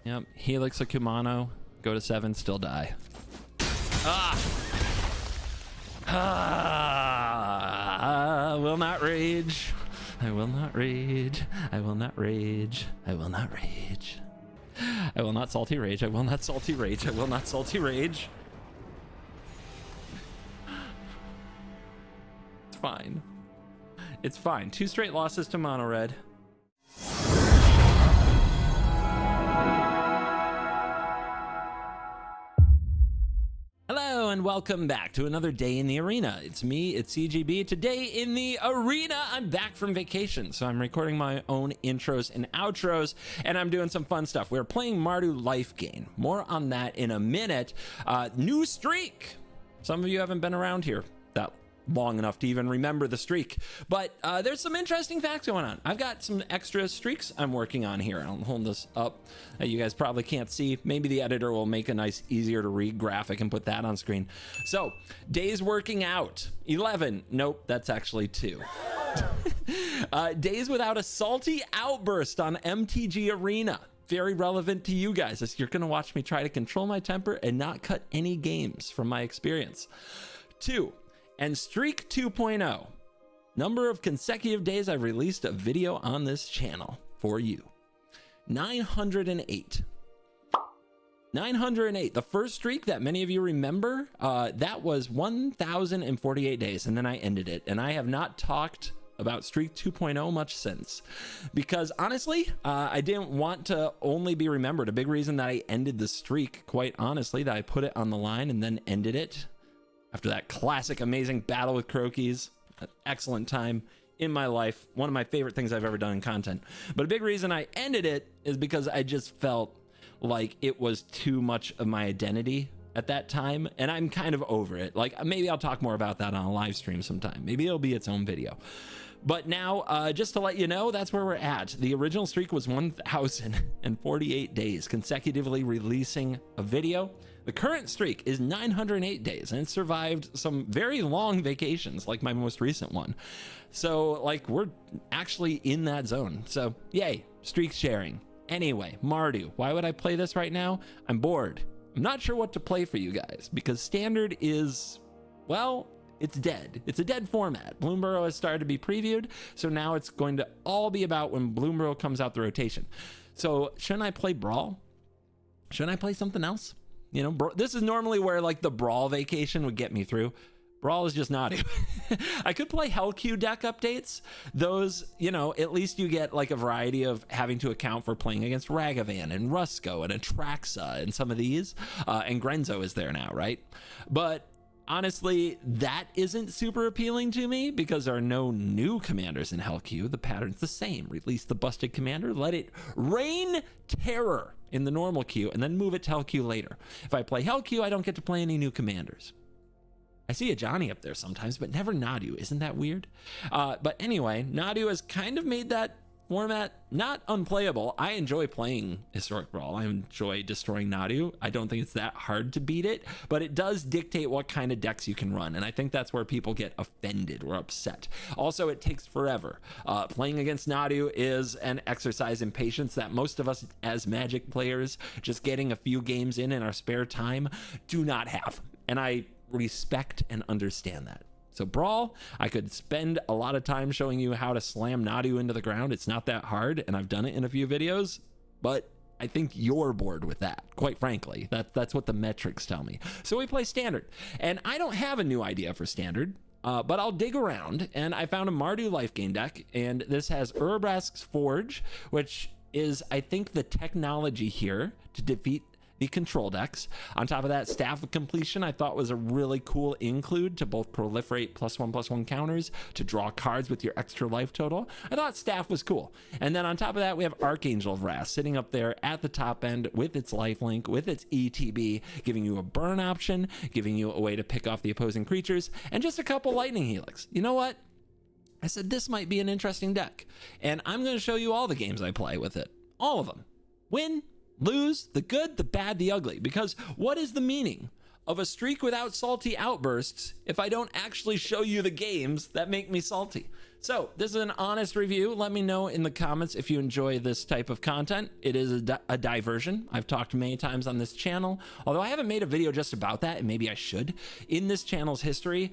Yep, Helix or Kumano, go to 7, still die. I will not rage. I will not rage. I will not rage. I will not rage. I will not salty rage. I will not salty rage. I will not salty rage. It's fine. It's fine. 2 straight losses to Mono Red. Hello and welcome back to another day in the arena. It's me, it's CGB. Today in the arena, I'm back from vacation, so I'm recording my own intros and outros, and I'm doing some fun stuff. We're playing Mardu Life Gain. More on that in a minute. New streak. Some of you haven't been around here that long enough to even remember the streak, but there's some interesting facts going on. I've got some extra streaks I'm working on here. I'll hold this up. You guys probably can't see. Maybe the editor will make a nice, easier to read graphic and put that on screen. So days working out, 11. Nope, that's actually 2. Days without a salty outburst on MTG Arena. Very relevant to you guys, as you're gonna watch me try to control my temper and not cut any games from my experience. 2. And streak 2.0. Number of consecutive days I've released a video on this channel for you. 908. 908. The first streak that many of you remember, that was 1,048 days, and then I ended it. And I have not talked about streak 2.0 much since, because honestly, I didn't want to only be remembered. A big reason that I ended the streak, quite honestly, that I put it on the line and then ended it after that classic, amazing battle with Croakies, an excellent time in my life, one of my favorite things I've ever done in content. But a big reason I ended it is because I just felt like it was too much of my identity at that time, and I'm kind of over it. Like, maybe I'll talk more about that on a live stream sometime. Maybe it'll be its own video. But now, just to let you know, that's where we're at. The original streak was 1,048 days, consecutively releasing a video. The current streak is 908 days, and it survived some very long vacations, like my most recent one. So, like, we're actually in that zone. So, yay, streak sharing. Anyway, Mardu. Why would I play this right now? I'm bored. I'm not sure what to play for you guys, because standard is, well, it's dead. It's a dead format. Bloomborough has started to be previewed, so now it's going to all be about when Bloomborough comes out the rotation. So shouldn't I play Brawl? Shouldn't I play something else? You know, this is normally where like the Brawl vacation would get me through. Brawl is just not it. I could play Hellq deck updates. Those, you know, at least you get like a variety of having to account for playing against Ragavan and Rusko and Atraxa and some of these. And Grenzo is there now, right? But honestly, that isn't super appealing to me because there are no new commanders in Hellq. The pattern's the same. Release the busted commander, let it rain terror in the normal queue, and then move it to Hellq later. If I play Hellq, I don't get to play any new commanders. I see a Johnny up there sometimes, but never Nadu. Isn't that weird? But anyway, Nadu has kind of made that format not unplayable. I enjoy playing Historic Brawl. I enjoy destroying Nadu. I don't think it's that hard to beat it, but it does dictate what kind of decks you can run, and I think that's where people get offended or upset. Also, it takes forever. Playing against Nadu is an exercise in patience that most of us as Magic players, just getting a few games in our spare time, do not have, and I respect and understand that. So Brawl, I could spend a lot of time showing you how to slam Nadu into the ground. It's not that hard, and I've done it in a few videos, but I think you're bored with that, quite frankly. That's what the metrics tell me. So we play Standard, and I don't have a new idea for Standard, but I'll dig around, and I found a Mardu Life Gain deck, and this has Urabrask's Forge, which is, I think, the technology here to defeat the control decks. On top of that, Staff of Completion I thought was a really cool include to both proliferate +1/+1 counters, to draw cards with your extra life total. I thought Staff was cool. And then on top of that, we have Archangel of Wrath sitting up there at the top end with its lifelink, with its ETB, giving you a burn option, giving you a way to pick off the opposing creatures, and just a couple Lightning Helix. You know what? I said this might be an interesting deck, and I'm going to show you all the games I play with it. All of them. Win, lose, the good, the bad, the ugly. Because what is the meaning of a streak without salty outbursts if I don't actually show you the games that make me salty. So this is an honest review. Let me know in the comments if you enjoy this type of content. It is a diversion. I've talked many times on this channel, although I haven't made a video just about that, and maybe I should. In this channel's history,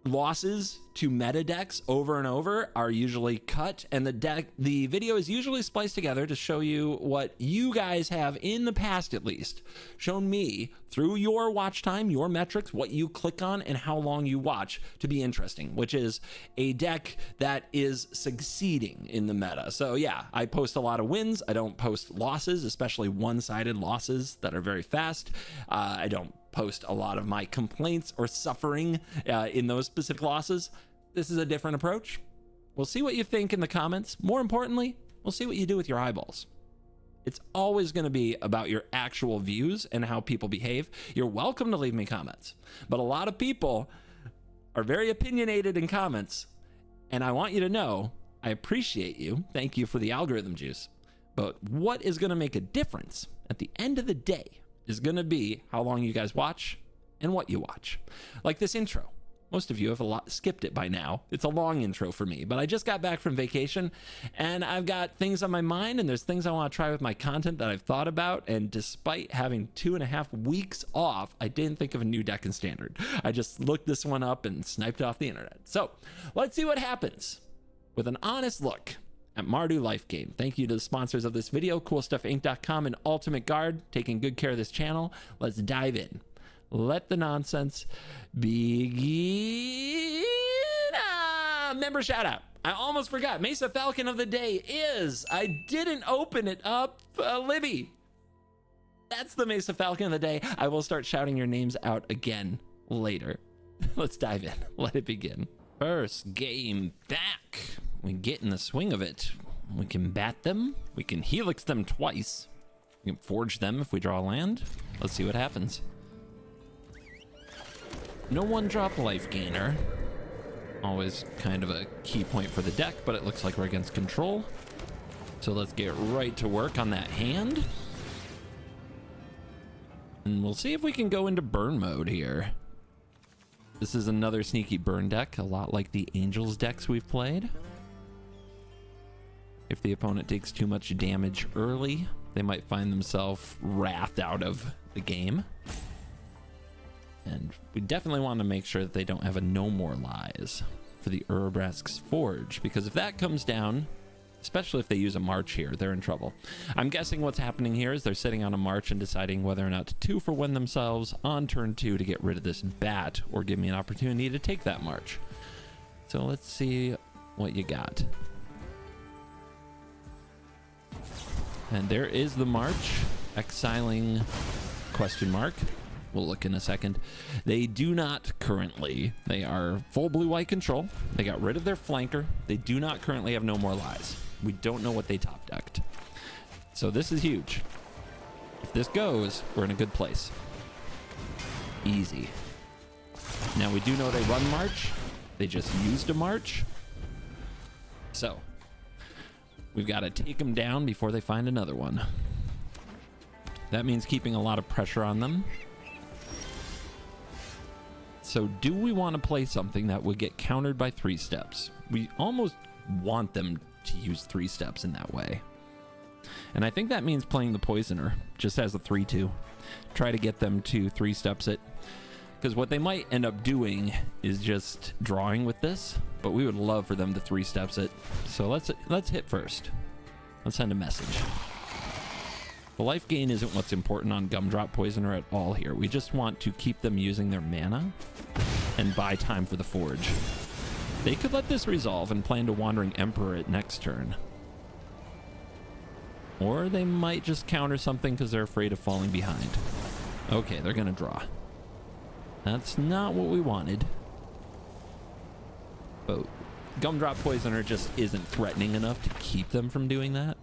losses to meta decks over and over are usually cut, and the video is usually spliced together to show you what you guys have in the past, at least shown me through your watch time, your metrics, what you click on, and how long you watch to be interesting, which is a deck that is succeeding in the meta. So yeah, I post a lot of wins. I don't post losses, especially one-sided losses that are very fast. I don't post a lot of my complaints or suffering in those specific losses. This is a different approach. We'll see what you think in the comments. More importantly, we'll see what you do with your eyeballs. It's always going to be about your actual views and how people behave. You're welcome to leave me comments, but a lot of people are very opinionated in comments, and I want you to know I appreciate you. Thank you for the algorithm juice. But what is going to make a difference at the end of the day is going to be how long you guys watch and what you watch. Like this intro. Most of you have skipped it by now. It's a long intro for me, but I just got back from vacation and I've got things on my mind, and there's things I want to try with my content that I've thought about. And despite having 2.5 weeks off, I didn't think of a new deck in Standard. I just looked this one up and sniped it off the internet. So let's see what happens with an honest look at Mardu Life Gain. Thank you to the sponsors of this video, CoolStuffInc.com and Ultimate Guard, taking good care of this channel. Let's dive in. Let the nonsense begin. Member shout out. I almost forgot. Mesa Falcon of the day is, I didn't open it up, Libby. That's the Mesa Falcon of the day. I will start shouting your names out again later. Let's dive in. Let it begin. First game back. We get in the swing of it. We can bat them. We can helix them twice. We can forge them if we draw land. Let's see what happens. No one-drop life gainer. Always kind of a key point for the deck, but it looks like we're against control. So let's get right to work on that hand. And we'll see if we can go into burn mode here. This is another sneaky burn deck, a lot like the Angels decks we've played. If the opponent takes too much damage early, they might find themselves wrathed out of the game. And we definitely want to make sure that they don't have a No More Lies for the Urabrask's Forge, because if that comes down, especially if they use a March here, they're in trouble. I'm guessing what's happening here is they're sitting on a March and deciding whether or not to 2-for-1 themselves on turn 2 to get rid of this bat or give me an opportunity to take that March. So let's see what you got. And there is the March, exiling question mark. We'll look in a second. They do not currently. They are full blue-white control. They got rid of their flanker. They do not currently have No More Lies. We don't know what they top decked. So this is huge. If this goes, we're in a good place. Easy. Now we do know they run March. They just used a March. So we've got to take them down before they find another one. That means keeping a lot of pressure on them. So do we want to play something that would get countered by 3 steps? We almost want them to use 3 steps in that way. And I think that means playing the Poisoner just as a 3-2. Try to get them to 3 steps it. Because what they might end up doing is just drawing with this, but we would love for them to 3 steps it. So let's hit first. Let's send a message. The life gain isn't what's important on Gumdrop Poisoner at all here. We just want to keep them using their mana and buy time for the Forge. They could let this resolve and plan to Wandering Emperor it next turn. Or they might just counter something because they're afraid of falling behind. Okay, they're gonna draw. That's not what we wanted. But Gumdrop Poisoner just isn't threatening enough to keep them from doing that.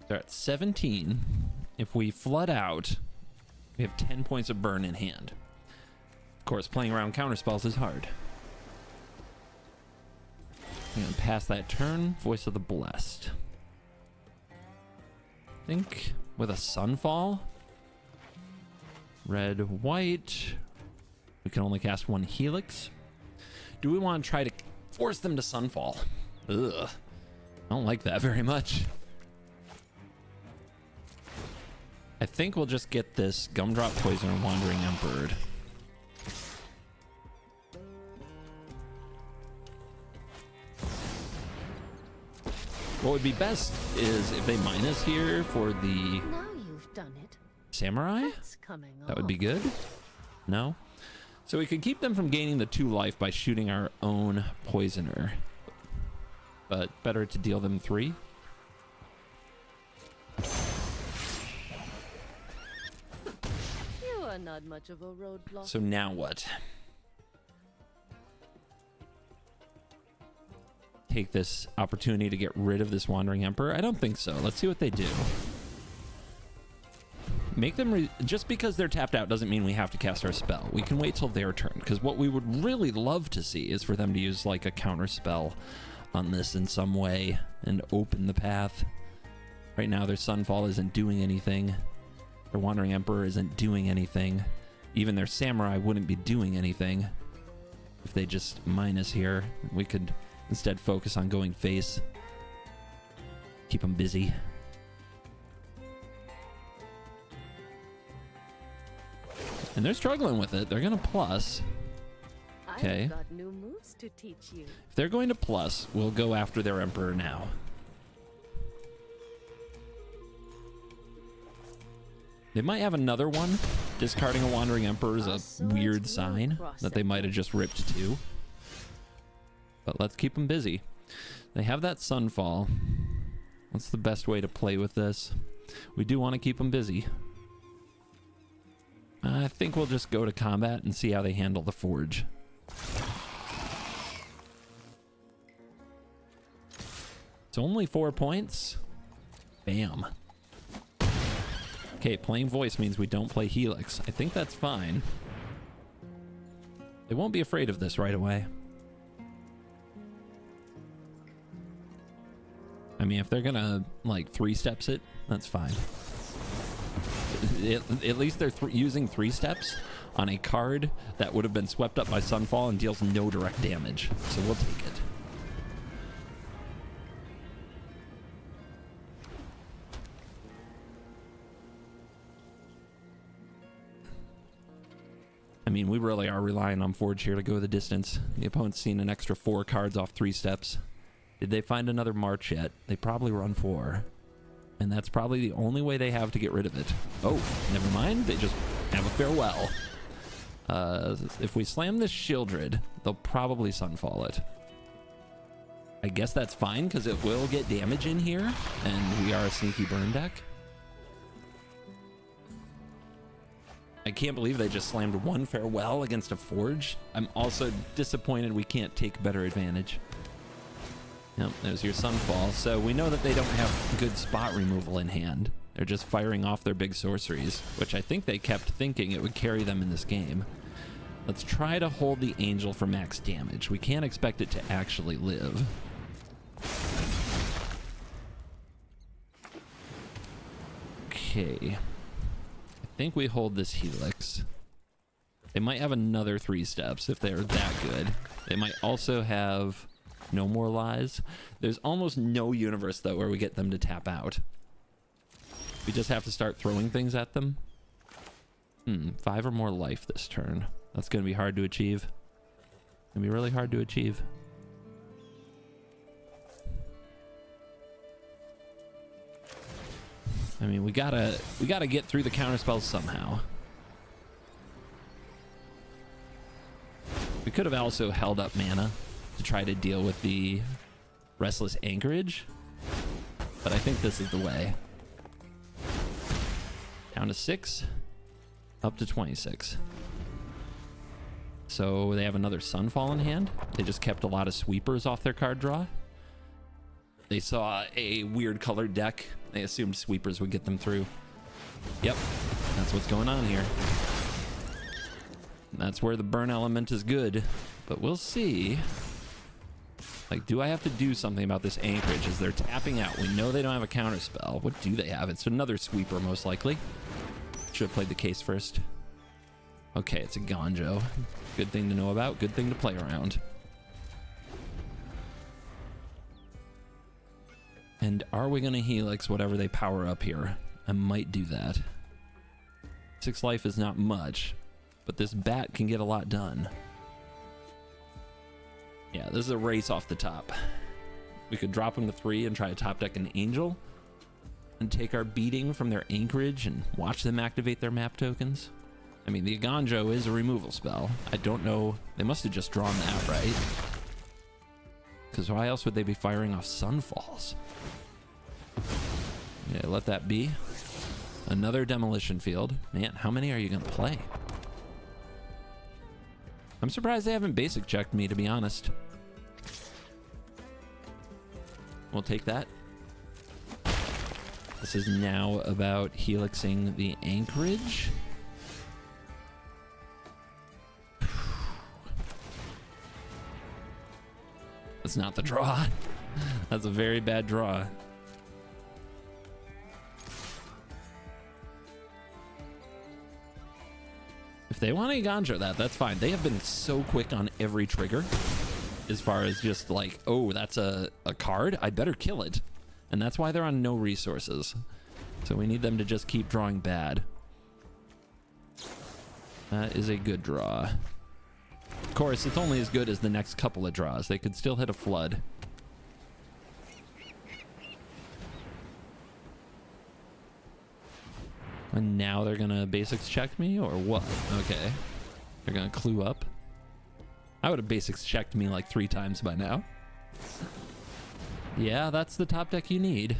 They're at 17. If we flood out, we have 10 points of burn in hand. course, playing around counterspells is hard. I'm gonna pass that turn. Voice of the Blessed. I think with a Sunfall, red, white, we can only cast one Helix. Do we want to try to force them to Sunfall? Ugh, I don't like that very much. I think we'll just get this Gumdrop Poison and Wandering Emperor. What would be best is if they minus here for the Now you've done it. Samurai. That's coming That would be good. No? So we could keep them from gaining the 2 life by shooting our own Poisoner. But better to deal them 3. You are not much of a roadblock. So now what? Take this opportunity to get rid of this Wandering Emperor? I don't think so. Let's see what they do. Make them just because they're tapped out doesn't mean we have to cast our spell. We can wait till their turn, because what we would really love to see is for them to use like a counter spell on this in some way and open the path. Right now their Sunfall isn't doing anything. Their Wandering Emperor isn't doing anything. Even their Samurai wouldn't be doing anything if they just minus here. We could instead focus on going face. Keep them busy. And they're struggling with it. They're going to plus. Okay. I've got new moves to teach you. If they're going to plus, we'll go after their Emperor now. They might have another one. Discarding a Wandering Emperor is a weird sign that they might have just ripped 2. But let's keep them busy. They have that Sunfall. What's the best way to play with this? We do want to keep them busy. I think we'll just go to combat and see how they handle the Forge. It's only 4 points. Bam. Okay, playing voice means we don't play Helix. I think that's fine. They won't be afraid of this right away. I mean, if they're gonna, like, 3-steps it, that's fine. At least they're using 3 steps on a card that would have been swept up by Sunfall and deals no direct damage. So we'll take it. I mean, we really are relying on Forge here to go the distance. The opponent's seen an extra 4 cards off 3 steps. Did they find another March yet? They probably run 4. And that's probably the only way they have to get rid of it. Oh, never mind. They just have a farewell. If we slam this Shieldred, they'll probably Sunfall it. I guess that's fine, because it will get damage in here, and we are a sneaky burn deck. I can't believe they just slammed 1 farewell against a Forge. I'm also disappointed we can't take better advantage. Yep, there's your Sunfall. So we know that they don't have good spot removal in hand. They're just firing off their big sorceries, which I think they kept thinking it would carry them in this game. Let's try to hold the Angel for max damage. We can't expect it to actually live. Okay. I think we hold this Helix. They might have another 3 steps if they're that good. They might also have no more lies. There's almost no universe, though, where we get them to tap out. We just have to start throwing things at them. 5 or more life this turn. That's going to be hard to achieve. Going to be really hard to achieve. I mean, we gotta get through the counterspells somehow. We could have also held up mana to try to deal with the Restless Anchorage, but I think this is the way. Down to 6, up to 26. So they have another Sunfall in hand. They just kept a lot of sweepers off their card draw. They saw a weird colored deck. They assumed sweepers would get them through. Yep, that's what's going on here. That's where the burn element is good, but we'll see. Like, do I have to do something about this anchorage as they're tapping out? We know they don't have a counter spell. What do they have? It's another sweeper, most likely. Should have played the case first. Okay, it's a Gonjo. Good thing to know about. Good thing to play around. And are we going to Helix whatever they power up here? I might do that. 6 life is not much, but this bat can get a lot done. Yeah, this is a race off the top. We could drop them to 3 and try to top deck an Angel and take our beating from their anchorage and watch them activate their map tokens. I mean, the Gonjo is a removal spell. I don't know. They must have just drawn that, right? Because why else would they be firing off Sunfalls? Yeah, let that be. Another demolition field. Man, how many are you going to play? I'm surprised they haven't basic checked me, to be honest. We'll take that. This is now about helixing the anchorage. That's not the draw. That's a very bad draw. If they want to Gonjo that's fine. They have been so quick on every trigger as far as just like, oh, that's a card. I better kill it. And that's why they're on no resources. So we need them to just keep drawing bad. That is a good draw. Of course, it's only as good as the next couple of draws. They could still hit a flood. And now they're gonna basics check me or what? Okay. They're gonna clue up. I would have basics checked me like 3 times by now. Yeah, that's the top deck you need.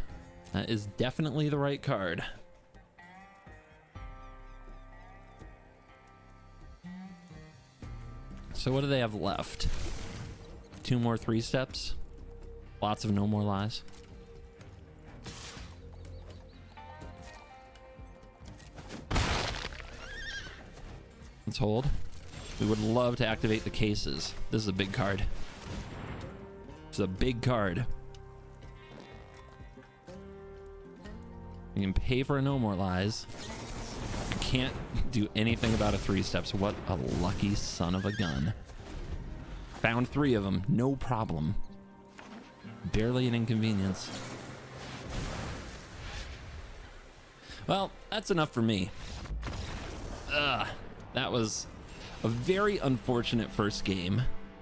That is definitely the right card. So what do they have left? 2 more 3 steps. Lots of no more lies. Let's hold. We would love to activate the cases. This is a big card. It's a big card. You can pay for a no more lies. You can't do anything about a 3 steps. What a lucky son of a gun. Found 3 of them, no problem. Barely an inconvenience. Well, that's enough for me. That was a very unfortunate first game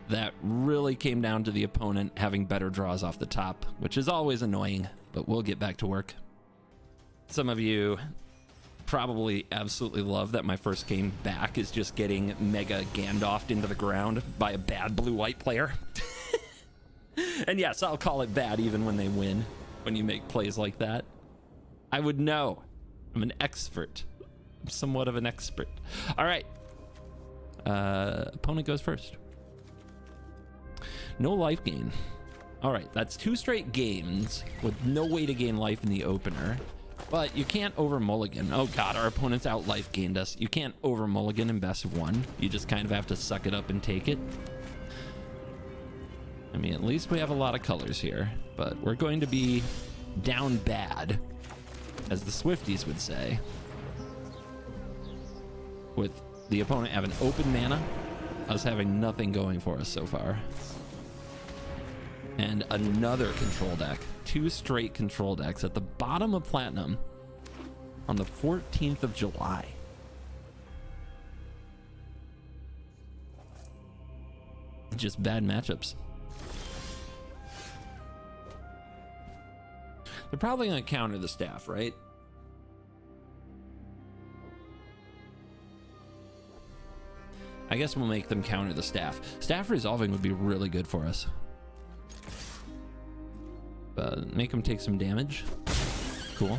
that really came down to the opponent having better draws off the top, which is always annoying, but we'll get back to work. Some of you probably absolutely love that my first game back is just getting mega Gandalfed into the ground by a bad blue-white player. And yes, I'll call it bad even when they win, when you make plays like that. I would know. I'm an expert. I'm somewhat of an expert. All right. Opponent goes first. No life gain. All right, that's 2 straight games with no way to gain life in the opener. But you can't over mulligan. Oh god, our opponent's out life gained us. You can't over mulligan in best of 1. You just kind of have to suck it up and take it. I mean, at least we have a lot of colors here, but we're going to be down bad, as the Swifties would say, with the opponent having open mana, us having nothing going for us so far. And another control deck. 2 straight control decks at the bottom of Platinum on the 14th of July. Just bad matchups. They're probably going to counter the staff, right? I guess we'll make them counter the staff. Staff resolving would be really good for us. Make them take some damage. Cool.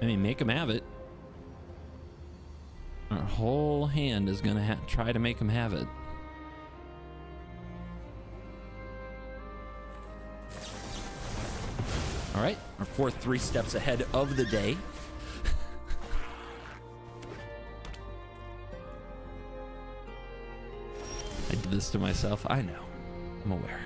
I mean, make them have it. Our whole hand is going to try to make them have it. All right, our fourth 3 steps ahead of the day. I did this to myself. I know. I'm aware.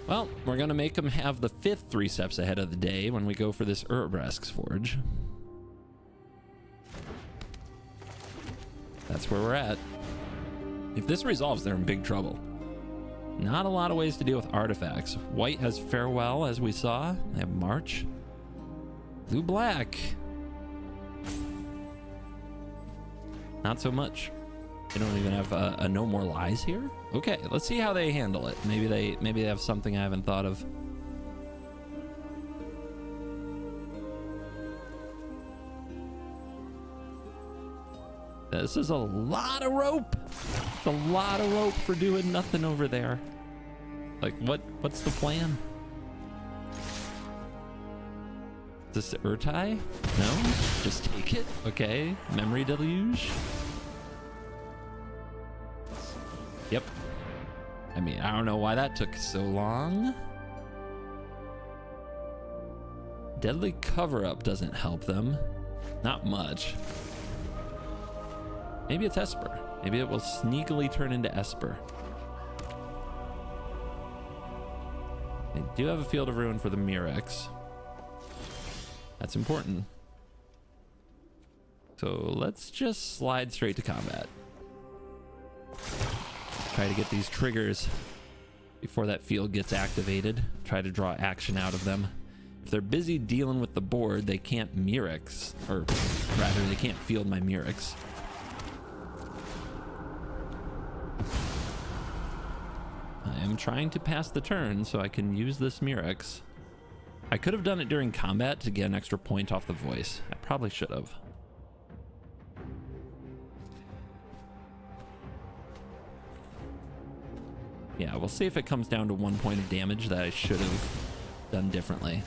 Well, we're going to make them have the 5th 3 steps ahead of the day when we go for this Urbrask's Forge. That's where we're at. If this resolves, they're in big trouble. Not a lot of ways to deal with artifacts. White has Farewell, as we saw. They have March. Blue-black. Not so much. They don't even have a No More Lies here. Okay, let's see how they handle it. Maybe they have something I haven't thought of. This is a lot of rope. It's a lot of rope for doing nothing over there. Like, what's the plan? Is this Urtai? No? Just take it? Okay. Memory Deluge? Yep. I mean, I don't know why that took so long. Deadly Cover-Up doesn't help them. Not much. Maybe it's Esper. Maybe it will sneakily turn into Esper. They do have a Field of Ruin for the Mirex. That's important. So let's just slide straight to combat. Try to get these triggers before that field gets activated. Try to draw action out of them. If they're busy dealing with the board, they can't Mirex, or rather, they can't field my Mirex. I am trying to pass the turn so I can use this Mirex. I could have done it during combat to get an extra point off the voice. I probably should have. Yeah, we'll see if it comes down to 1 point of damage that I should have done differently.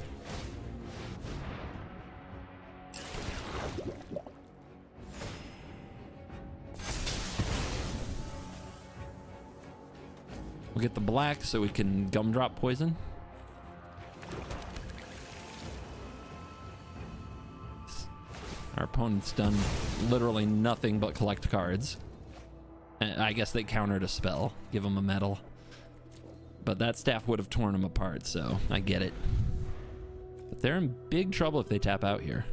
We'll get the black so we can gumdrop poison. Our opponent's done literally nothing but collect cards. And I guess they countered a spell, give them a medal. But that staff would have torn them apart, so I get it. But they're in big trouble if they tap out here.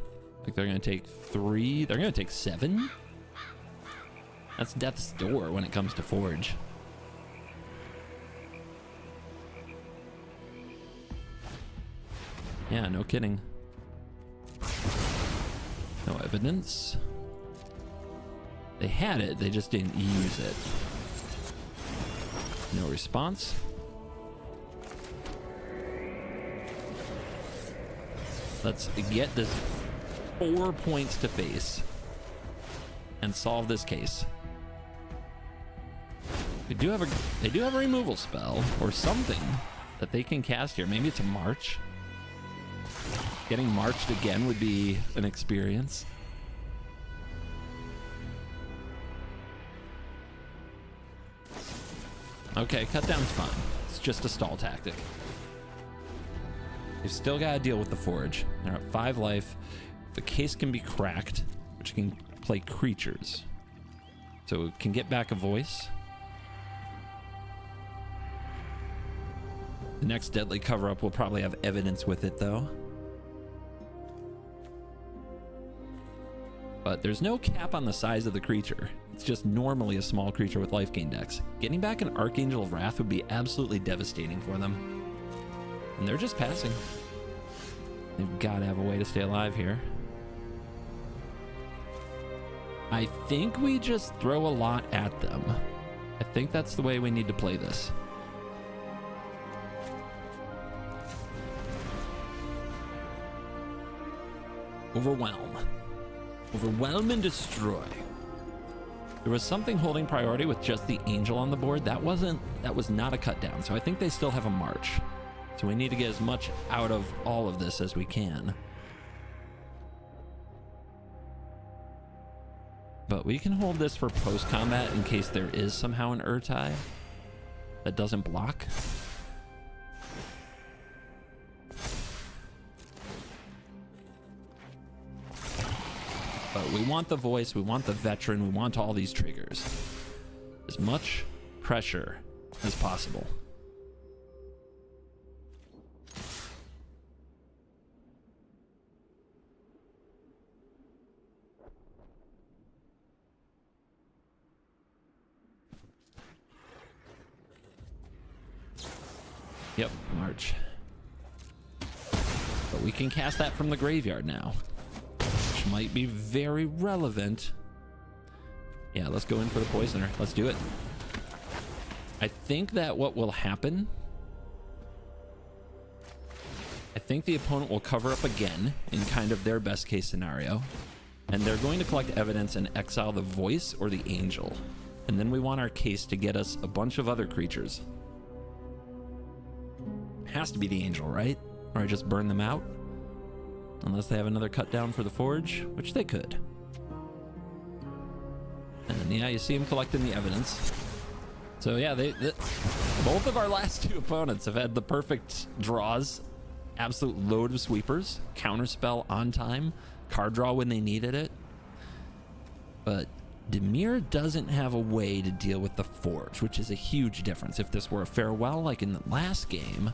Like they're going to take 3, they're going to take 7? That's death's door when it comes to Forge. Yeah, no kidding. No evidence. They had it, they just didn't use it. No response. Let's get this 4 points to face and solve this case. They do have a removal spell or something that they can cast here. Maybe it's a March. Getting marched again would be an experience. Okay, cut down's fine. It's just a stall tactic. You've still got to deal with the Forge. They're at 5 life. The case can be cracked, which can play creatures. So it can get back a voice. The next Deadly Cover-Up will probably have evidence with it, though. But there's no cap on the size of the creature. It's just normally a small creature with life gain decks. Getting back an Archangel of Wrath would be absolutely devastating for them. And they're just passing. They've got to have a way to stay alive here. I think we just throw a lot at them. I think that's the way we need to play this. Overwhelm. Overwhelm and destroy. There was something holding priority with just the angel on the board. That was not a cut down. So I think they still have a march. So we need to get as much out of all of this as we can. But we can hold this for post-combat in case there is somehow an Urtai that doesn't block. But we want the voice, we want the veteran, we want all these triggers. As much pressure as possible. Yep, March. But we can cast that from the graveyard now, which might be very relevant. Yeah, let's go in for the poisoner. Let's do it. I think that what will happen, I think the opponent will cover up again in kind of their best case scenario, and they're going to collect evidence and exile the voice or the angel. And then we want our case to get us a bunch of other creatures. Has to be the angel, right? Or I just burn them out. Unless they have another cut down for the forge, which they could. And yeah, you see them collecting the evidence. So yeah, both of our last two opponents have had the perfect draws. Absolute load of sweepers, counterspell on time, card draw when they needed it. But Dimir doesn't have a way to deal with the forge, which is a huge difference. If this were a farewell like in the last game,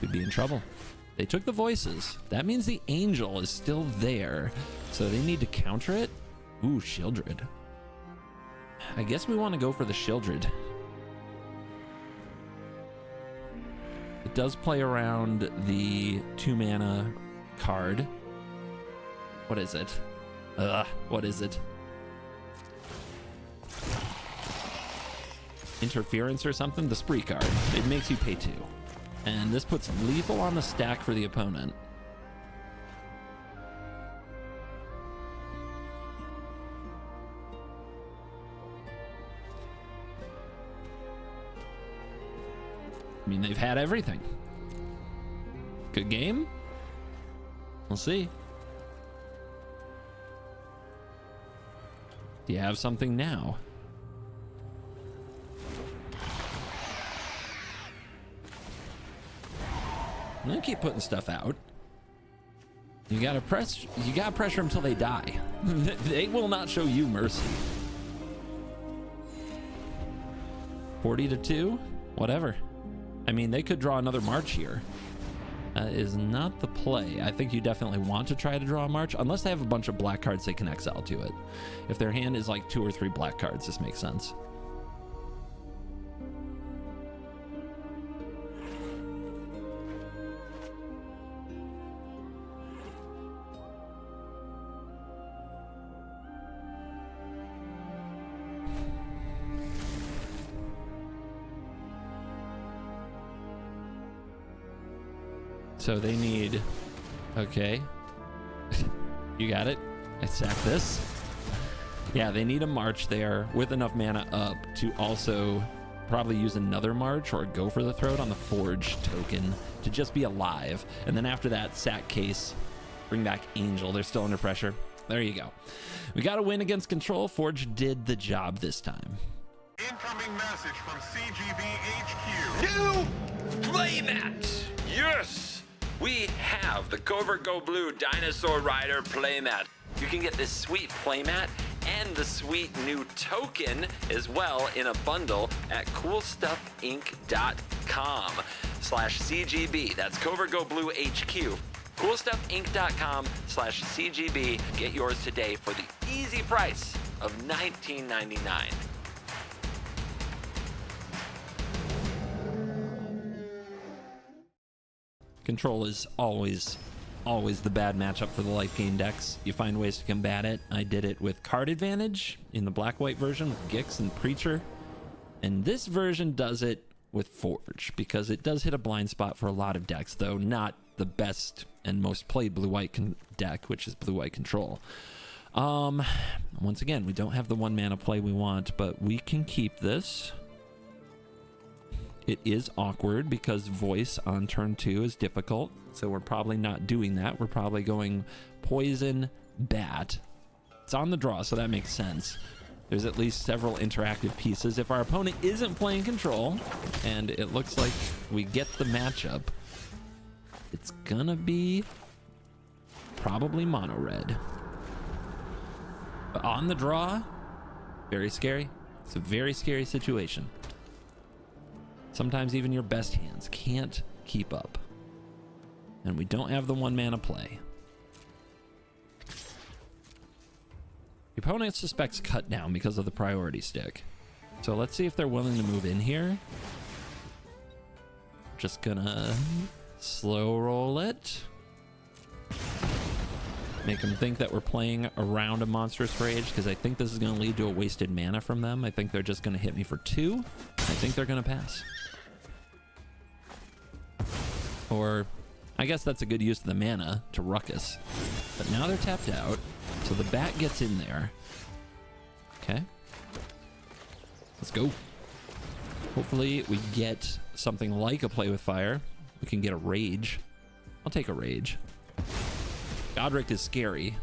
we'd be in trouble. They took the voices. That means the angel is still there, so they need to counter it. Ooh, Shieldred. I guess we want to go for the Shieldred. It does play around the 2-mana card. What is it? What is it? Interference or something? The spree card. It makes you pay 2. And this puts lethal on the stack for the opponent. I mean, they've had everything. Good game? We'll see. Do you have something now? I'm gonna keep putting stuff out. You gotta pressure them till they die. They will not show you mercy. 40-2? Whatever. I mean, they could draw another March here. That is not the play. I think you definitely want to try to draw a March, unless they have a bunch of black cards they can exile to it. If their hand is like 2 or 3 black cards, this makes sense. So they need, okay, you got it. I sack this. Yeah, they need a March there with enough mana up to also probably use another March or go for the throat on the Forge token to just be alive. And then after that, sack case, bring back Angel. They're still under pressure. There you go. We got to win against Control. Forge did the job this time. Incoming message from CGB HQ. New playmat. Yes. We have the CovertGoBlue Dinosaur Rider playmat. You can get this sweet playmat and the sweet new token as well in a bundle at coolstuffinc.com/CGB. That's CovertGoBlue HQ. coolstuffinc.com/CGB. Get yours today for the easy price of $19.99. Control is always the bad matchup for the life gain decks. You find ways to combat it. I did it with card advantage in the black-white version with Gix and Preacher. And this version does it with Forge because it does hit a blind spot for a lot of decks, though not the best and most played blue-white deck, which is blue-white Control. Once again, we don't have the 1-mana play we want, but we can keep this. It is awkward because voice on turn 2 is difficult, so we're probably not doing that. We're probably going poison, bat, It's on the draw, so that makes sense. There's at least several interactive pieces. If our opponent isn't playing control, and it looks like we get the matchup, it's gonna be probably mono red. But on the draw, very scary. It's a very scary situation. Sometimes even your best hands can't keep up. And we don't have the 1 mana play. The opponent suspects cut down because of the priority stick. So let's see if they're willing to move in here. Just gonna slow roll it. Make them think that we're playing around a monstrous rage, because I think this is going to lead to a wasted mana from them. I think they're just going to hit me for 2. I think they're going to pass. Or I guess that's a good use of the mana to ruckus. But now they're tapped out, so the bat gets in there. Okay. Let's go. Hopefully we get something like a play with fire. We can get a rage. I'll take a rage. Godric is scary,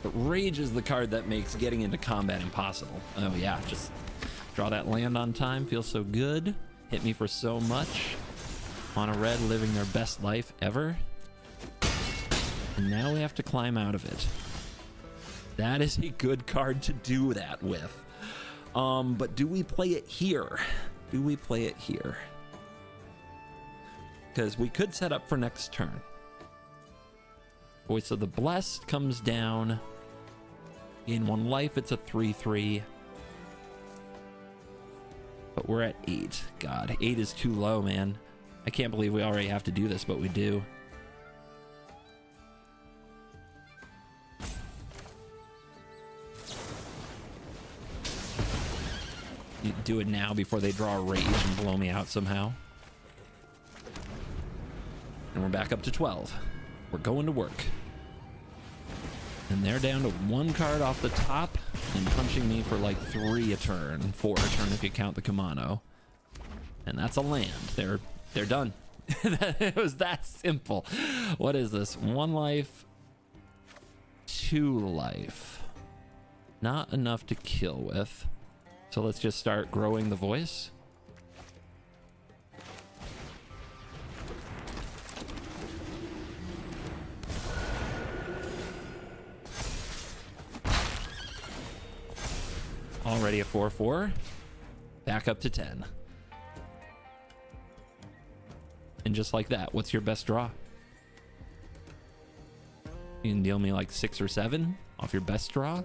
but Rage is the card that makes getting into combat impossible. Oh yeah, just draw that land on time. Feels so good. Hit me for so much. Mono red living their best life ever. And now we have to climb out of it. That is a good card to do that with. But do we play it here? Do we play it here? Because we could set up for next turn. Voice of the Blessed comes down. Gain 1 life, it's a 3/3. But we're at 8. God, 8 is too low, man. I can't believe we already have to do this, but we do. You do it now before they draw a rage and blow me out somehow. And we're back up to 12. We're going to work. And they're down to 1 card off the top and punching me for like 3 a turn, 4 a turn if you count the Kamano. And that's a land. They're done. It was that simple. What is this? 1 life, 2 life. Not enough to kill with. So let's just start growing the voice. Already a 4/4. Back up to 10. And just like that, what's your best draw? You can deal me like 6 or 7 off your best draw.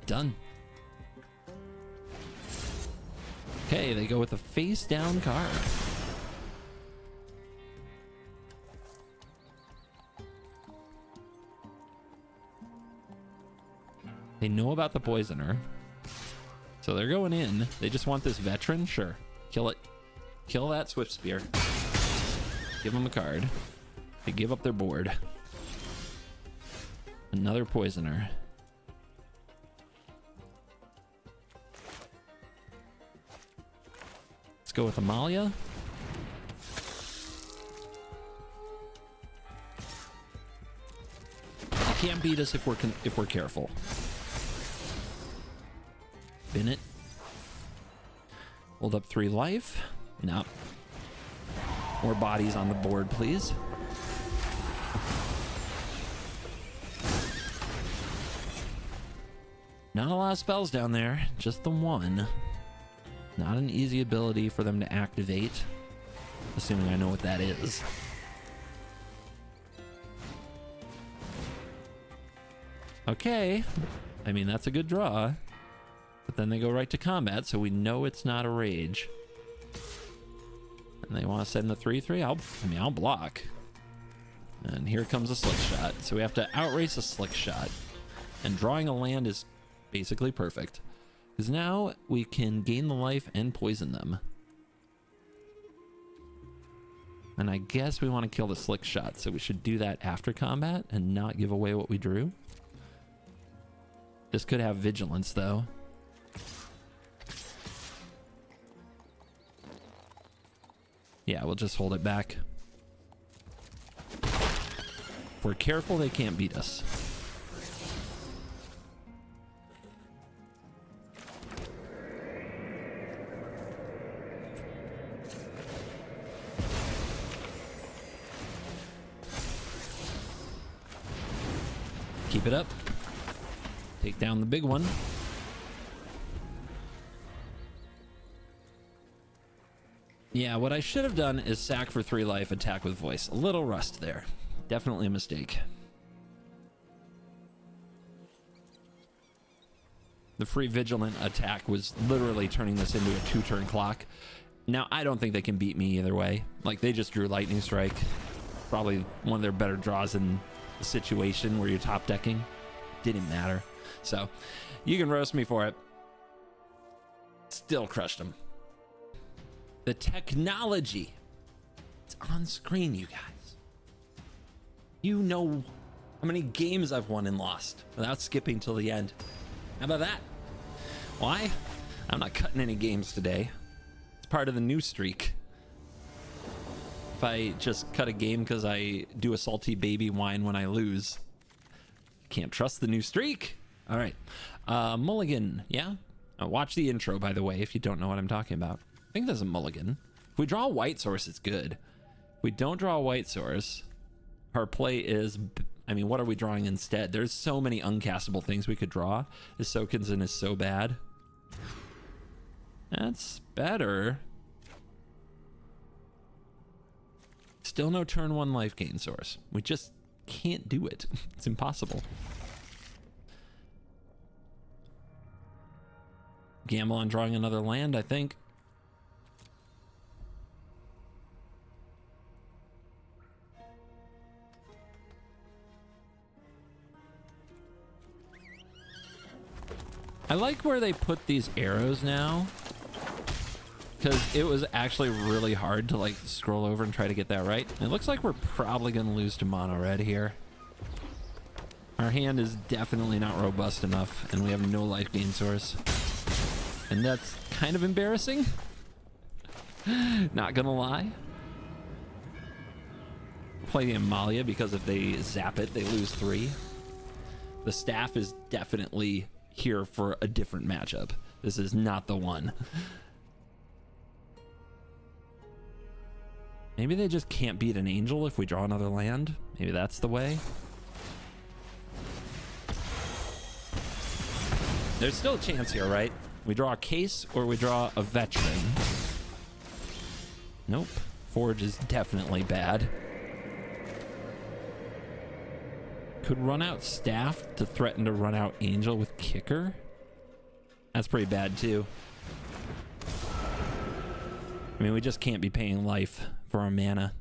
Done. Okay, they go with a face down card. They know about the poisoner. So they're going in. They just want this veteran? Sure. Kill it. Kill that Swift Spear. Give them a card. They give up their board. Another poisoner. Let's go with Amalia. They can't beat us if we're careful. Bin it. Hold up 3 life. No. More bodies on the board, please. Not a lot of spells down there, just the 1. Not an easy ability for them to activate, assuming I know what that is. Okay. I mean, that's a good draw. But then they go right to combat, so we know it's not a rage. And they want to send the 3/3. I'll block. And here comes a slick shot. So we have to outrace a slick shot. And drawing a land is basically perfect. Because now we can gain the life and poison them. And I guess we want to kill the slick shot, so we should do that after combat and not give away what we drew. This could have vigilance, though. Yeah, we'll just hold it back. If we're careful, they can't beat us. Keep it up. Take down the big one. Yeah, what I should have done is sack for 3 life, attack with voice. A little rust there. Definitely a mistake. The free vigilant attack was literally turning this into a 2-turn clock. Now, I don't think they can beat me either way. Like, they just drew lightning strike. Probably one of their better draws in the situation where you're top decking. Didn't matter. So, you can roast me for it. Still crushed them. The technology. It's on screen, you guys. You know how many games I've won and lost without skipping till the end. How about that? Why? I'm not cutting any games today. It's part of the new streak. If I just cut a game because I do a salty baby whine when I lose, can't trust the new streak. All right. Mulligan, yeah? Watch the intro, by the way, if you don't know what I'm talking about. I think there's a mulligan. If we draw a white source, it's good. If we don't draw a white source, our play is... I mean, what are we drawing instead? There's so many uncastable things we could draw. This Sokinson is so bad. That's better. Still no turn 1 life gain source. We just can't do it. It's impossible. Gamble on drawing another land, I think. I like where they put these arrows now, because it was actually really hard to like scroll over and try to get that right. It looks like we're probably going to lose to mono red here. Our hand is definitely not robust enough, and we have no life gain source. And that's kind of embarrassing. Not gonna lie. Play the Amalia because if they zap it, they lose 3. The staff is definitely here for a different matchup. This is not the one. Maybe they just can't beat an angel if we draw another land. Maybe that's the way. There's still a chance here, right? We draw a case or we draw a veteran. Nope. Forge is definitely bad. Could run out staff to threaten to run out angel with kicker. That's pretty bad too. I mean, we just can't be paying life for our mana.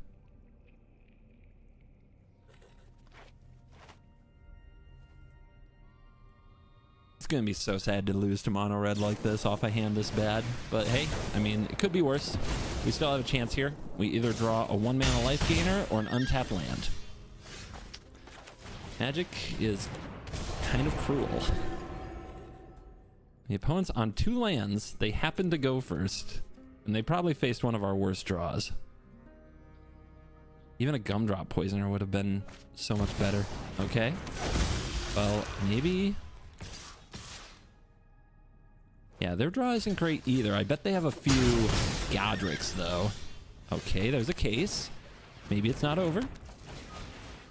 It's gonna be so sad to lose to mono red like this off a hand this bad, but hey, I mean, it could be worse. We still have a chance here. We either draw a 1 mana life gainer or an untapped land. Magic is kind of cruel. The opponent's on 2 lands. They happen to go first, and they probably faced one of our worst draws. Even a Gumdrop Poisoner would have been so much better. Okay. Well, maybe... Yeah, their draw isn't great either. I bet they have a few Godric's, though. Okay, there's a case. Maybe it's not over.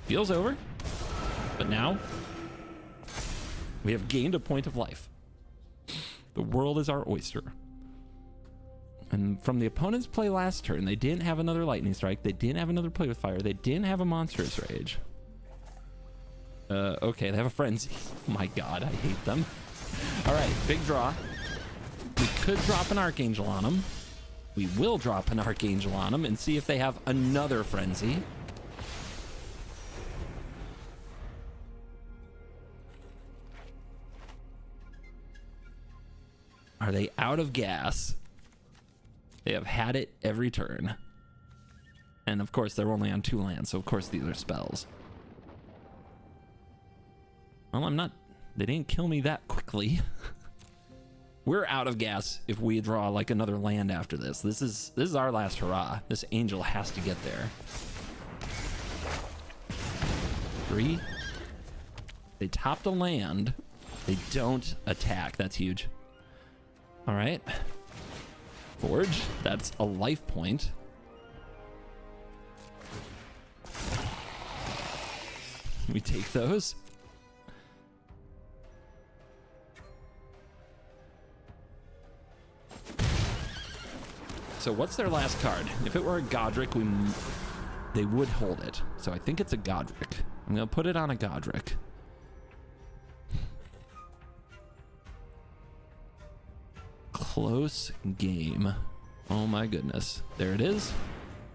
Feels over. But now, we have gained a point of life. The world is our oyster. And from the opponent's play last turn, they didn't have another lightning strike. They didn't have another play with fire. They didn't have a monstrous rage. Okay, they have a frenzy. Oh my god, I hate them. All right, big draw. We could drop an Archangel on them. We will drop an Archangel on them and see if they have another frenzy. Are they out of gas? They have had it every turn. And of course, they're only on 2 lands, so of course these are spells. Well, I'm not... They didn't kill me that quickly. We're out of gas if we draw like another land after this. This is our last hurrah. This angel has to get there. 3. They topped a land. They don't attack. That's huge. All right. Forge. That's a life point. We take those. so what's their last card? If it were a Godric, they would hold it. So I think it's a Godric. I'm gonna put it on a Godric. Close game. Oh my goodness. There it is.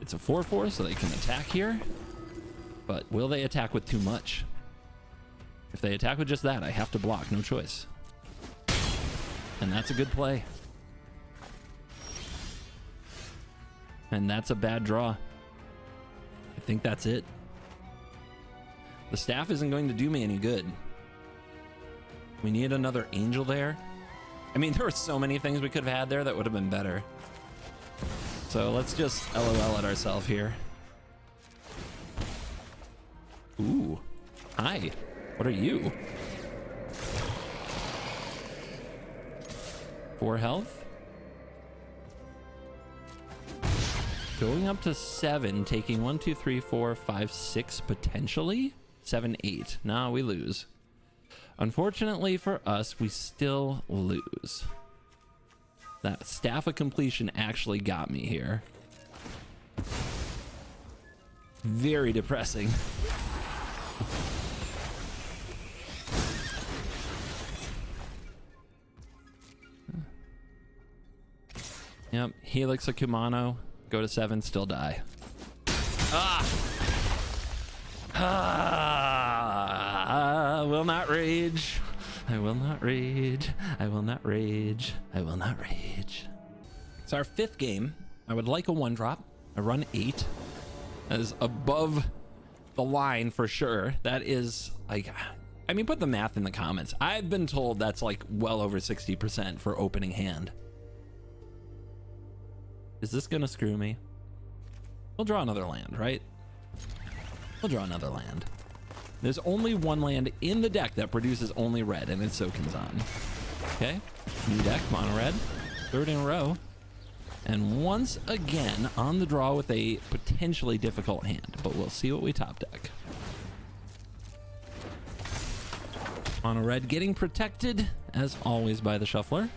It's a 4/4, so they can attack here. But will they attack with too much? If they attack with just that, I have to block, no choice. And that's a good play. And that's a bad draw. I think that's it. The staff isn't going to do me any good. We need another angel there. I mean, there were so many things we could have had there that would have been better. So let's just LOL at ourselves here. Ooh. Hi. What are you? 4 health. Going up to 7, taking 1, 2, 3, 4, 5, 6 potentially. 7, 8. Nah, we lose. Unfortunately for us, we still lose. That Staff of Completion actually got me here. Very depressing. Yep, Helix of Kumano, go to 7, still die. I will not rage. I will not rage. I will not rage. I will not rage. It's our 5th game. I would like a 1-drop. I run 8. That is above the line for sure. That is like, I mean, put the math in the comments. I've been told that's like well over 60% for opening hand. Is this gonna screw me? We'll draw another land, right? We'll draw another land. There's only 1 land in the deck that produces only red, and it's Sokinzan. Okay, new deck, mono red, 3rd in a row. And once again on the draw with a potentially difficult hand, but we'll see what we top deck. Mono red getting protected, as always, by the shuffler.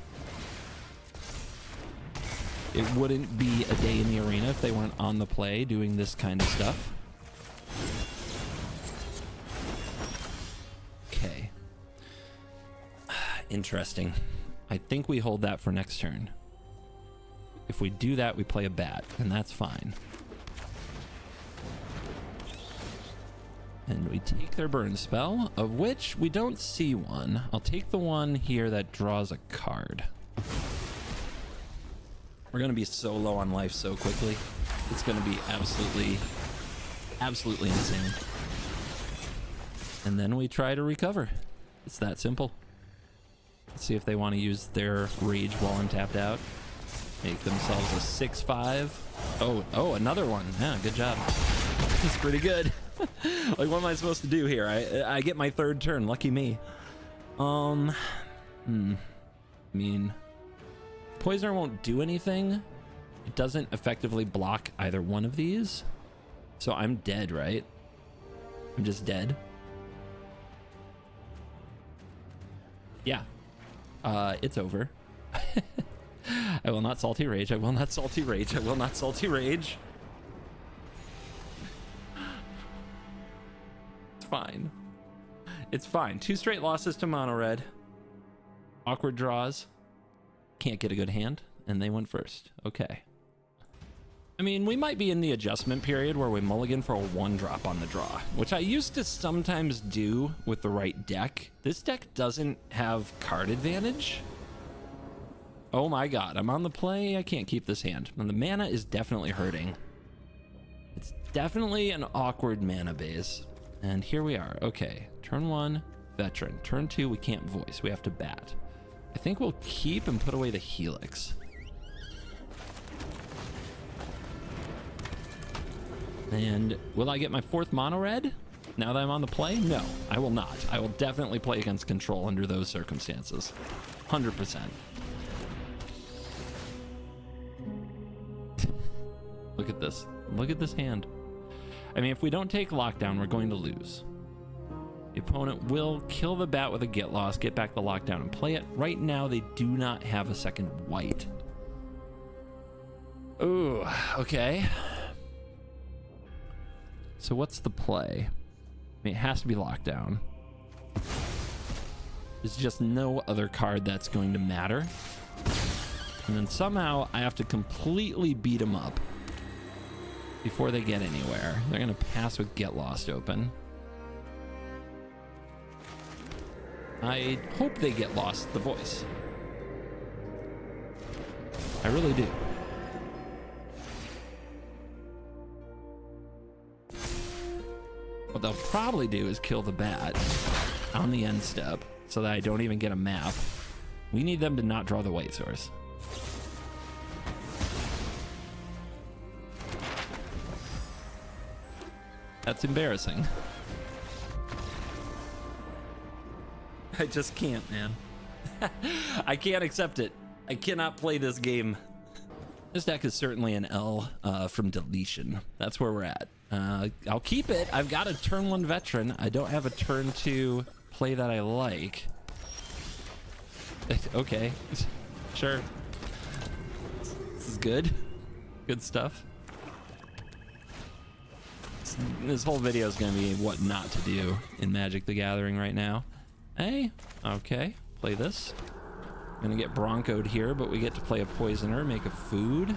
It wouldn't be a day in the arena if they weren't on the play doing this kind of stuff. Okay. Interesting. I think we hold that for next turn. If we do that, we play a bat, and that's fine. And we take their burn spell, of which we don't see one. I'll take the one here that draws a card. We're going to be so low on life so quickly. It's going to be absolutely insane. And then we try to recover. It's that simple. Let's see if they want to use their rage while I'm tapped out. Make themselves a 6/5. Oh, another one. Yeah, good job. That's pretty good. Like, what am I supposed to do here? I get my 3rd turn. Lucky me. I mean, Poisoner won't do anything. It doesn't effectively block either one of these. So I'm dead, right? I'm just dead. Yeah. It's over. I will not salty rage. I will not salty rage. I will not salty rage. It's fine. It's fine. 2 straight losses to mono red. Awkward draws. Can't get a good hand, and they went first. Okay. I mean, we might be in the adjustment period where we mulligan for a 1-drop on the draw, which I used to sometimes do with the right deck. This deck doesn't have card advantage. Oh my god, I'm on the play. I can't keep this hand. And the mana is definitely hurting. It's definitely an awkward mana base. And here we are. Okay, turn 1, veteran. Turn 2, we can't voice. We have to bat. I think we'll keep and put away the Helix. And will I get my 4th mono red now that I'm on the play? No, I will not. I will definitely play against control under those circumstances. 100%. Look at this. Look at this hand. I mean, if we don't take lockdown, we're going to lose. The opponent will kill the bat with a get lost, get back the lockdown, and play it. Right now, they do not have a second white. Ooh, okay. So what's the play? I mean, it has to be lockdown. There's just no other card that's going to matter. And then somehow I have to completely beat them up before they get anywhere. They're going to pass with Get Lost open. I hope they get lost the voice. I really do. What they'll probably do is kill the bat on the end step so that I don't even get a map. We need them to not draw the white source. That's embarrassing. I just can't, man. I can't accept it. I cannot play this game. This deck is certainly an L from deletion. That's where we're at. I'll keep it. I've got a turn 1 veteran. I don't have a turn 2 play that I like. Okay, sure. This is good. Good stuff. This whole video is going to be what not to do in Magic the Gathering right now. Hey, okay, play this. I'm going to get broncoed here, but we get to play a poisoner, make a food.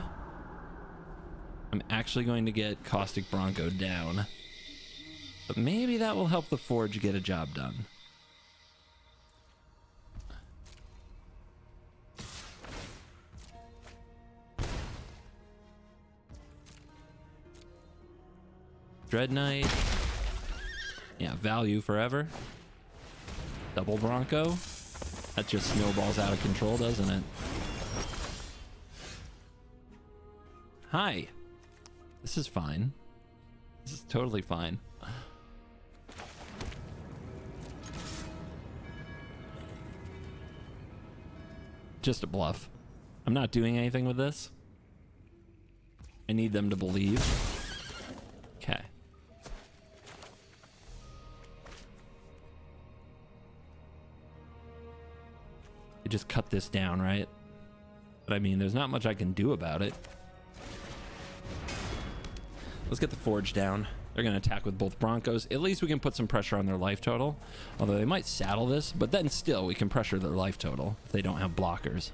I'm actually going to get Caustic Bronco down. But maybe that will help the Forge get a job done. Dread Knight. Yeah, value forever. Double Bronco. That just snowballs out of control, doesn't it? Hi. This is fine. This is totally fine. Just a bluff. I'm not doing anything with this. I need them to believe. Okay. Just cut this down, right? But I mean, there's not much I can do about it. Let's get the Forge down. They're going to attack with both Broncos. At least we can put some pressure on their life total. Although they might saddle this, but then still we can pressure their life total if they don't have blockers.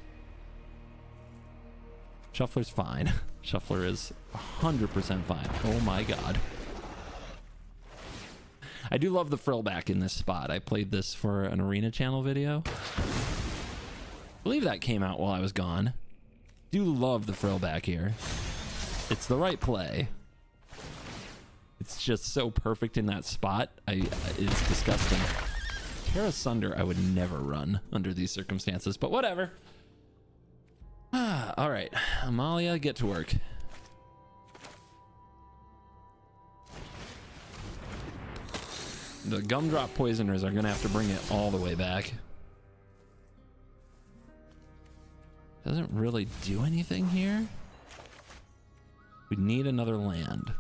Shuffler's fine. Shuffler is 100% fine. Oh my god. I do love the frillback in this spot. I played this for an Arena channel video. I believe that came out while I was gone. Do love the frillback here. It's the right play. It's just so perfect in that spot. It's disgusting. Terra Sunder I would never run under these circumstances, but whatever. All right, Amalia, get to work. The Gumdrop Poisoners are gonna have to bring it all the way back. Doesn't really do anything here. We need another land.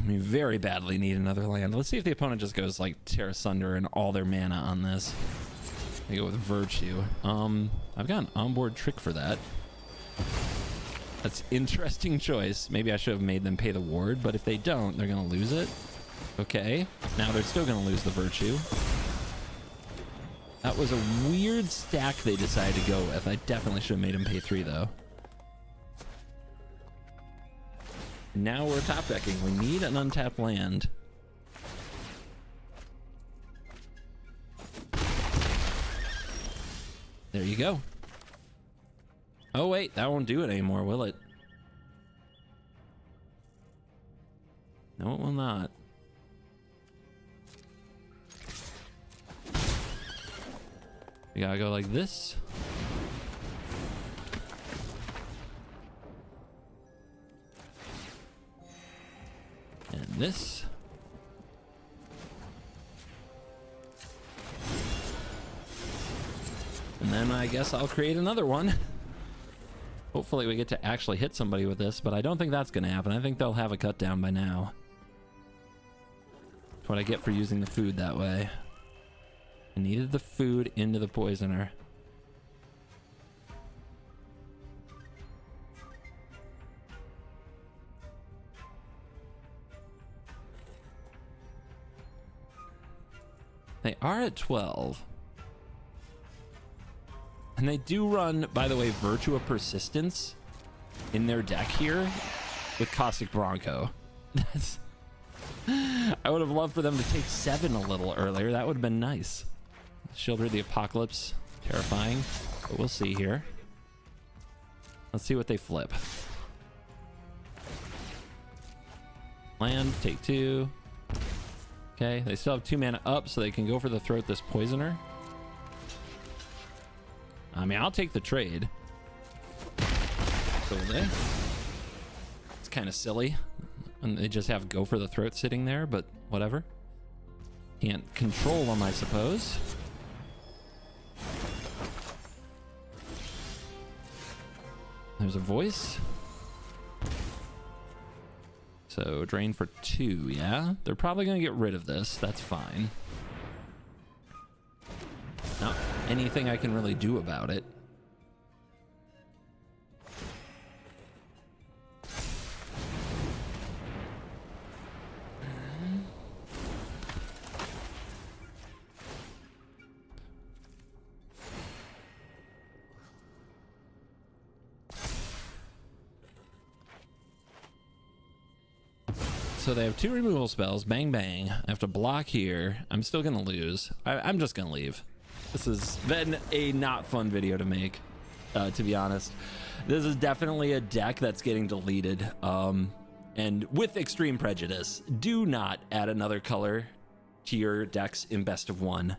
We very badly need another land. Let's see if the opponent just goes like Terra Sunder and all their mana on this. They go with Virtue. I've got an onboard trick for that. That's interesting choice. Maybe I should have made them pay the ward, but if they don't, they're gonna lose it. Okay, now they're still gonna lose the Virtue. That was a weird stack they decided to go with. I definitely should have made them pay 3 though. Now we're top decking. We need an untapped land. There you go. Oh wait, that won't do it anymore, will it? No, it will not. We gotta go like this. And this. And then I guess I'll create another one. Hopefully we get to actually hit somebody with this, but I don't think that's going to happen. I think they'll have a cut down by now. That's what I get for using the food that way. I needed the food into the poisoner. They are at 12. And they do run, by the way, Virtua Persistence in their deck here with Caustic Bronco. That's... I would have loved for them to take 7 a little earlier. That would have been nice. Shielder the Apocalypse. Terrifying. But we'll see here. Let's see what they flip. Land, take 2. Okay, they still have 2 mana up, so they can go for the throat this poisoner. I mean, I'll take the trade. So it's kind of silly. And they just have go for the throat sitting there, but whatever. Can't control them, I suppose. There's a voice. So drain for 2, yeah? They're probably going to get rid of this. That's fine. Not anything I can really do about it. So they have 2 removal spells. Bang, bang. I have to block here. I'm still going to lose. I'm just going to leave. This has been a not fun video to make, to be honest. This is definitely a deck that's getting deleted. And with extreme prejudice, do not add another color to your decks in best of 1.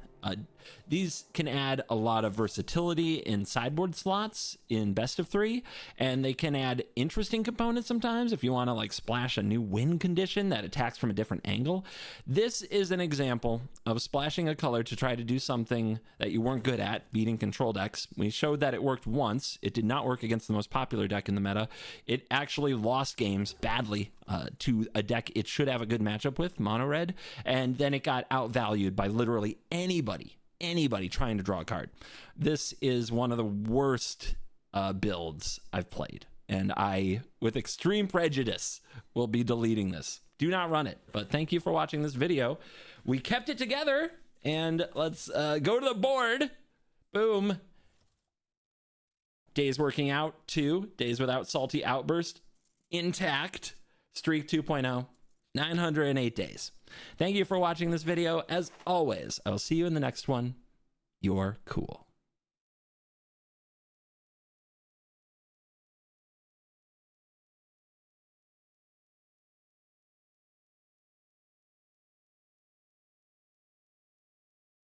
These can add a lot of versatility in sideboard slots in best of 3, and they can add interesting components sometimes if you want to like splash a new win condition that attacks from a different angle. This is an example of splashing a color to try to do something that you weren't good at, beating control decks. We showed that it worked once. It did not work against the most popular deck in the meta. It actually lost games badly to a deck it should have a good matchup with, mono red, and then it got outvalued by literally anybody trying to draw a card. This is one of the worst builds I've played, and I, with extreme prejudice, will be deleting this. Do not run it. But thank you for watching this video. We kept it together, and let's go to the board. Boom. Days working out 2, days without salty outburst intact. Streak 2.0, 908 days. Thank you for watching this video. As always, I will see you in the next one. You're cool.